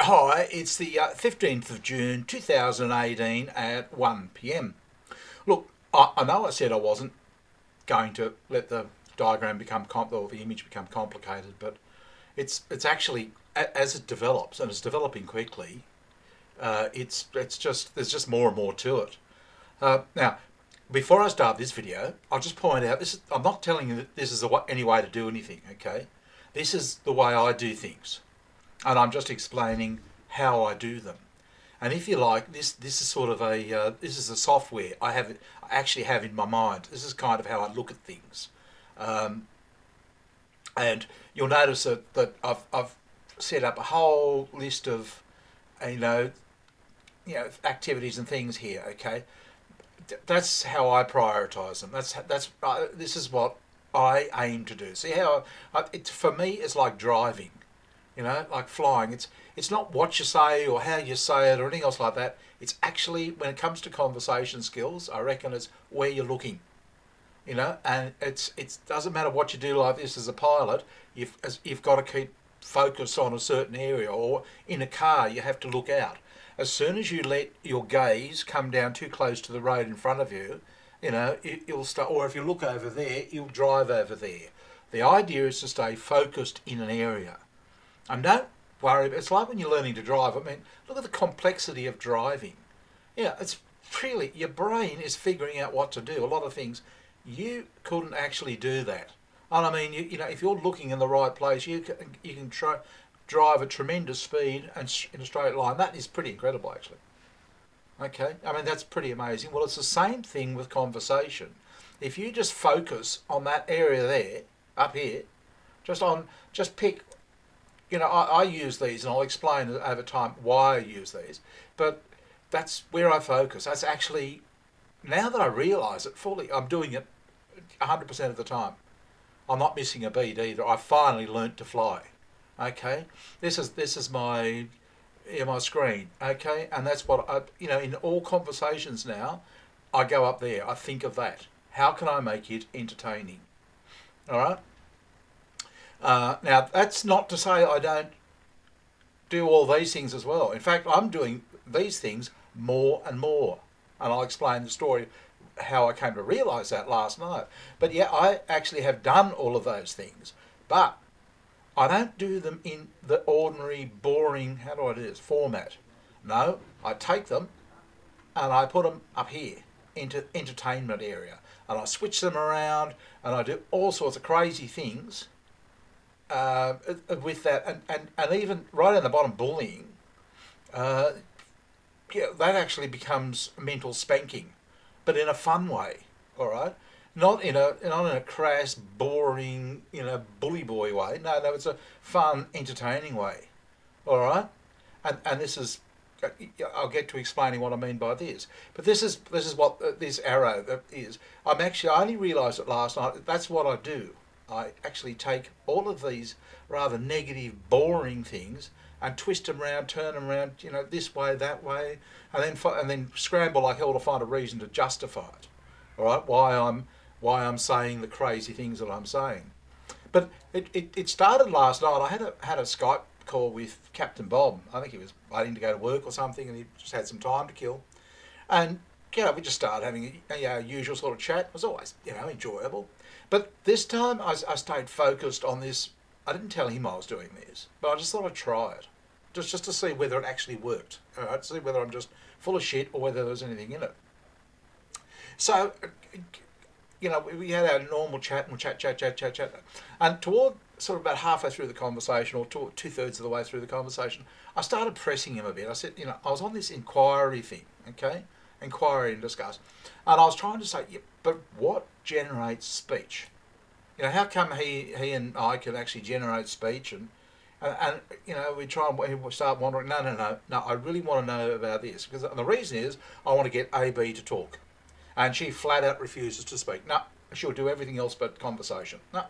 Hi, it's the 15th of June 2018 at 1 p.m. Look, I know I said I wasn't going to let the diagram become or the image become complicated, but it's actually as it develops, and it's developing quickly. It's just there's just more and more to it. Now, before I start this video, I'll just point out I'm not telling you that this is any way to do anything. Okay, this is the way I do things, and I'm just explaining how I do them. And if you like, this is sort of this is a software I actually have in my mind. This is kind of how I look at things, and you'll notice that I've set up a whole list of you know activities and things here. Okay, that's how I prioritise them. This is what I aim to do. See how for me it's like driving. Like flying. It's not what you say or how you say it or anything else like that. It's actually, when it comes to conversation skills, I reckon it's where you're looking. And it doesn't matter what you do like this as a pilot. You've got to keep focus on a certain area, or in a car you have to look out. As soon as you let your gaze come down too close to the road in front of you, you'll start. Or if you look over there, you'll drive over there. The idea is to stay focused in an area. And don't worry, it's like when you're learning to drive. I mean, look at the complexity of driving. It's really, your brain is figuring out what to do. A lot of things, you couldn't actually do that. And I mean, if you're looking in the right place, you can drive at tremendous speed and in a straight line. That is pretty incredible, actually. Okay, I mean, that's pretty amazing. Well, it's the same thing with conversation. If you just focus on that area there, up here, just pick. I use these, and I'll explain over time why I use these, but that's where I focus. That's actually, now that I realise it fully, I'm doing it 100% of the time. I'm not missing a beat either. I finally learnt to fly. Okay, this is my screen. Okay, and that's what in all conversations now, I go up there. I think of that. How can I make it entertaining? All right. Now, that's not to say I don't do all these things as well. In fact, I'm doing these things more and more. And I'll explain the story, how I came to realise that last night. But yeah, I actually have done all of those things. But I don't do them in the ordinary, boring, how do I do this, format. No, I take them and I put them up here into entertainment area. And I switch them around and I do all sorts of crazy things. With that, and even right in the bottom, bullying, that actually becomes mental spanking, but in a fun way. All right, not in a crass, boring, bully boy way. No, it's a fun, entertaining way. All right, and this is. I'll get to explaining what I mean by this, but this is what this arrow is. I only realised it last night. That's what I do. I actually take all of these rather negative, boring things and twist them around, turn them around, this way, that way, and then scramble like hell to find a reason to justify it. All right, why I'm saying the crazy things that I'm saying. But it started last night. I had a Skype call with Captain Bob. I think he was waiting to go to work or something, and he just had some time to kill. And we just started having a usual sort of chat. It was always enjoyable. But this time I stayed focused on this. I didn't tell him I was doing this, but I just thought I'd try it. Just to see whether it actually worked. All right, see whether I'm just full of shit or whether there's anything in it. So, we had our normal chat and chat. And toward sort of about halfway through the conversation, or two-thirds of the way through the conversation, I started pressing him a bit. I said, I was on this inquiry thing, okay? Inquiry and discuss. And I was trying to say, but what generates speech? How come he and I can actually generate speech and we try and start wondering, no, I really want to know about this, because the reason is I want to get AB to talk, and she flat out refuses to speak. No, she'll do everything else but conversation. No,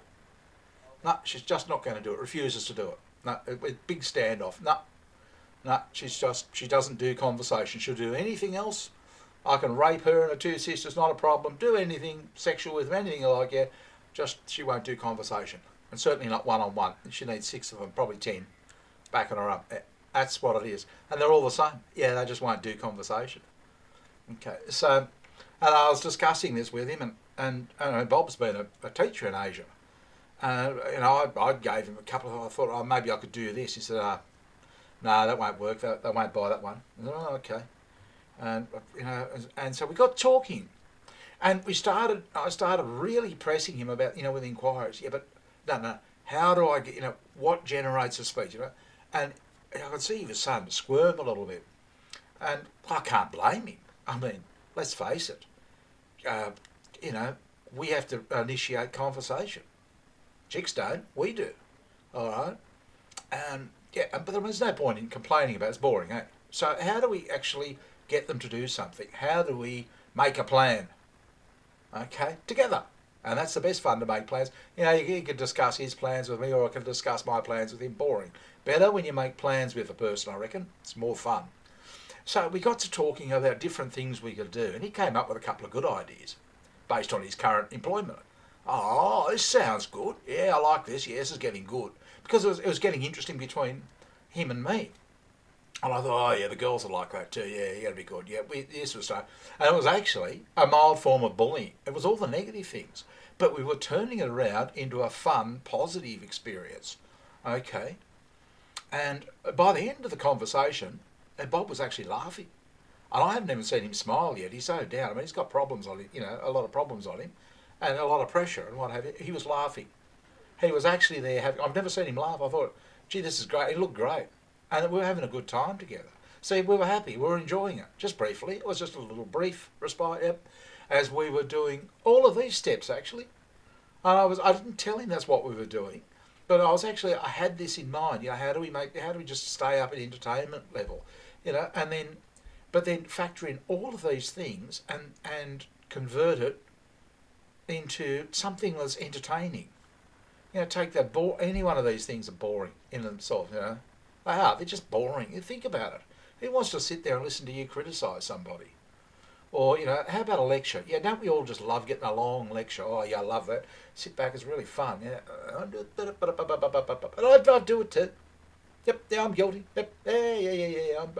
she's just not going to do it. Refuses to do it. No, big standoff. No, she doesn't do conversation. She'll do anything else. I can rape her and her two sisters, not a problem. Do anything sexual with them, anything like that. Just she won't do conversation, and certainly not one-on-one. She needs 6 of them, probably 10, backing her up. That's what it is. And they're all the same. Yeah, they just won't do conversation. Okay, so, and I was discussing this with him, and Bob's been a teacher in Asia. And, I gave him a couple of, I thought, oh, maybe I could do this. He said, no, that won't work. They won't buy that one. I said, oh, okay. And, and so we got talking. And I started really pressing him about, with inquiries. Yeah, but no, how do I get, what generates a speech, And I could see he was starting to squirm a little bit. And I can't blame him. I mean, let's face it. Uh, you know, we have to initiate conversation. Chicks don't, we do. All right? And, yeah, but there's no point in complaining about it. It's boring, eh? So how do we actually get them to do something? How do we make a plan? Okay, together. And that's the best fun, to make plans. You can discuss his plans with me, or I can discuss my plans with him. Boring. Better when you make plans with a person, I reckon. It's more fun. So we got to talking about different things we could do, and he came up with a couple of good ideas based on his current employment. Oh, this sounds good. Yeah, I like this. Yeah, this is getting good. Because it was getting interesting between him and me. And I thought, oh yeah, the girls are like that too. Yeah, you got to be good. Yeah, this was so. And it was actually a mild form of bullying. It was all the negative things. But we were turning it around into a fun, positive experience. Okay. And by the end of the conversation, Bob was actually laughing. And I haven't even seen him smile yet. He's so down. I mean, he's got problems on him, a lot of problems on him, and a lot of pressure and what have you. He was laughing. He was actually there. I've never seen him laugh. I thought, gee, this is great. He looked great. And we were having a good time together. See, we were happy. We were enjoying it. Just briefly. It was just a little brief respite, yep, as we were doing all of these steps, actually. And I didn't tell him that's what we were doing. But I had this in mind, how do we just stay up at entertainment level, but then factor in all of these things and convert it into something that's entertaining. Take any one of these things are boring in themselves, they're just boring. You think about it. Who wants to sit there and listen to you criticise somebody? Or, how about a lecture? Yeah, don't we all just love getting a long lecture? Oh, yeah, I love that. Sit back, it's really fun. Yeah, I do it, and I do it too. Yep, yeah, I'm guilty. Yep, yeah. I'm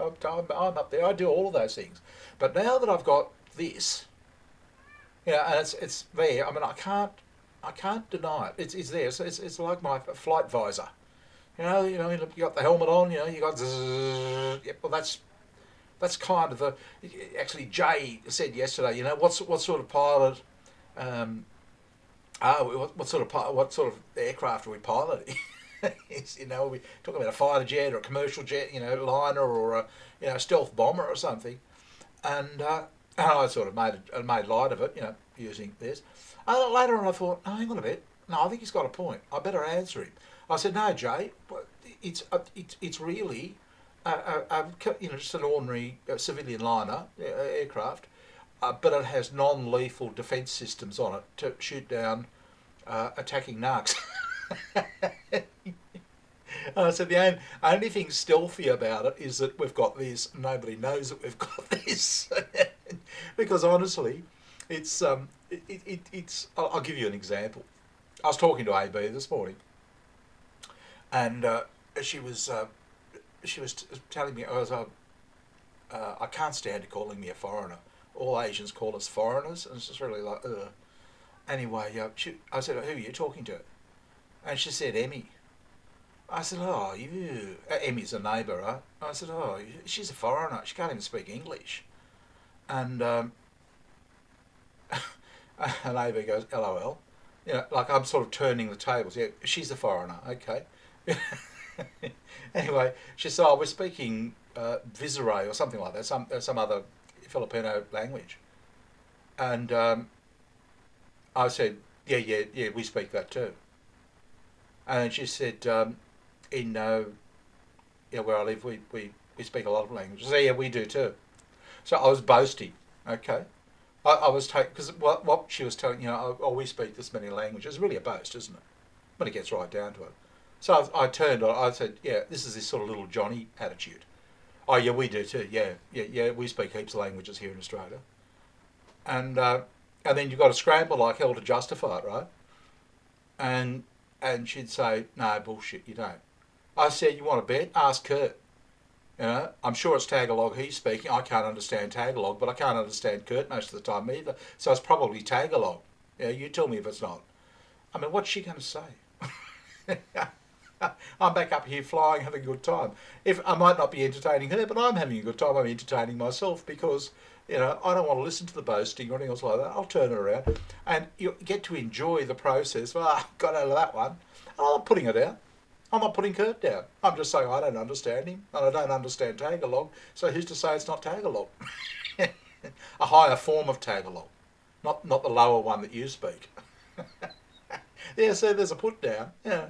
up there. I do all of those things. But now that I've got this, and it's there. I mean, I can't deny it. It's there. It's like my flight visor. You got the helmet on. You got. Yep. Well, that's kind of the. Actually, Jay said yesterday. What sort of pilot? What sort of aircraft are we piloting? Are we talking about a fighter jet or a commercial jet? Liner or a stealth bomber or something? And I sort of made light of it. Using this. Later on, I thought, oh, hang on a bit. No, I think he's got a point. I better answer him. I said, no, Jay. It's really just an ordinary civilian liner aircraft, but it has non-lethal defence systems on it to shoot down attacking narcs. I said the only thing stealthy about it is that we've got this. Nobody knows that we've got this, because honestly, it's. I'll give you an example. I was talking to AB this morning, and she was telling me I can't stand her calling me a foreigner. All Asians call us foreigners, and it's just really like, ugh. Anyway, I said, who are you talking to? And she said, Emmy. I said, oh, you. Emmy's a neighbour, right? I said, oh, she's a foreigner. She can't even speak English. And and AB goes, LOL. Like I'm sort of turning the tables. Yeah, she's a foreigner. Okay. Anyway, she said, oh, we're speaking Vizare or something like that, some other Filipino language. And I said, yeah, we speak that too. And she said, where I live, we speak a lot of languages. So yeah, we do too. So I was boasting, okay. I was because what she was telling, we speak this many languages. It's really a boast, isn't it? When it gets right down to it. So I turned on. I said, yeah, this is this sort of little Johnny attitude. Oh yeah, we do too. Yeah. We speak heaps of languages here in Australia. And then you've got to scramble like hell to justify it, right? And she'd say, no, bullshit, you don't. I said, you want to bet? Ask Kurt. You know, I'm sure it's Tagalog he's speaking. I can't understand Tagalog, but I can't understand Kurt most of the time either. So it's probably Tagalog. Yeah, you tell me if it's not. I mean, what's she going to say? I'm back up here flying, having a good time. If I might not be entertaining her, but I'm having a good time. I'm entertaining myself because I don't want to listen to the boasting or anything else like that. I'll turn it around, and you get to enjoy the process. Well, I got out of that one. I'm not putting it down. I'm not putting Kurt down. I'm just saying I don't understand him, and I don't understand Tagalog. So who's to say it's not Tagalog? A higher form of Tagalog, not the lower one that you speak. Yeah, so there's a put down. Yeah.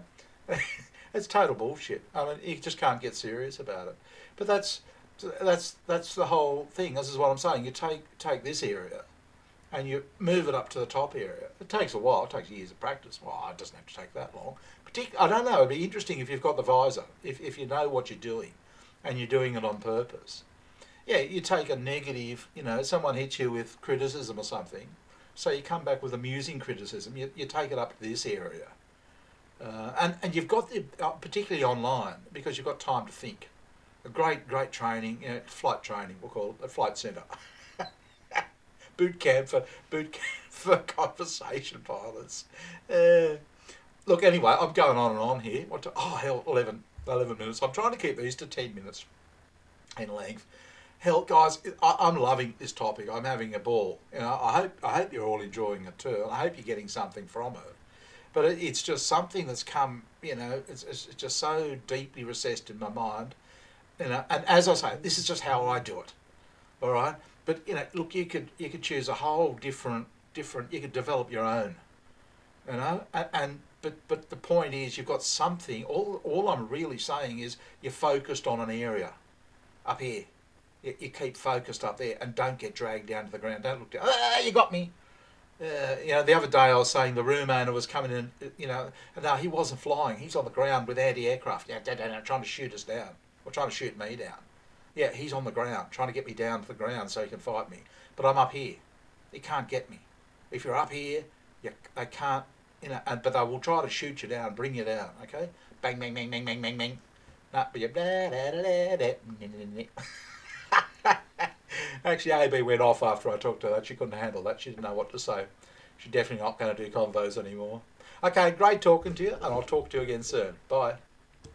It's total bullshit. I mean, you just can't get serious about it. But that's the whole thing. This is what I'm saying. You take this area and you move it up to the top area. It takes a while. It takes years of practice. Well, it doesn't have to take that long. I don't know. It'd be interesting if you've got the visor, if you know what you're doing, and you're doing it on purpose. Yeah, you take a negative. Someone hits you with criticism or something, so you come back with amusing criticism. You take it up to this area. And you've got particularly online, because you've got time to think. A great training, flight training, we'll call it a flight centre. boot camp for conversation pilots. Look, anyway, I'm going on and on here. Hell, 11 minutes. I'm trying to keep these to 10 minutes in length. Hell, guys, I'm loving this topic. I'm having a ball. I hope you're all enjoying it too. And I hope you're getting something from it. But it's just something that's come, it's just so deeply recessed in my mind. And as I say, this is just how I do it. All right? But, look, you could choose a whole different, you could develop your own. But the point is, you've got something. All I'm really saying is you're focused on an area up here. You keep focused up there and don't get dragged down to the ground. Don't look down. You got me. The other day I was saying the room owner was coming in, and no, he wasn't flying. He's on the ground with anti-aircraft, trying to shoot us down, or trying to shoot me down. Yeah, he's on the ground, trying to get me down to the ground so he can fight me. But I'm up here. He can't get me. If you're up here, they can't, but they will try to shoot you down, bring you down, okay? Bang, bang, bang, bang, bang, bang, bang. Nah, but you're Actually, AB went off after I talked to her. She couldn't handle that. She didn't know what to say. She's definitely not going to do convos anymore. Okay, great talking to you, and I'll talk to you again soon. Bye.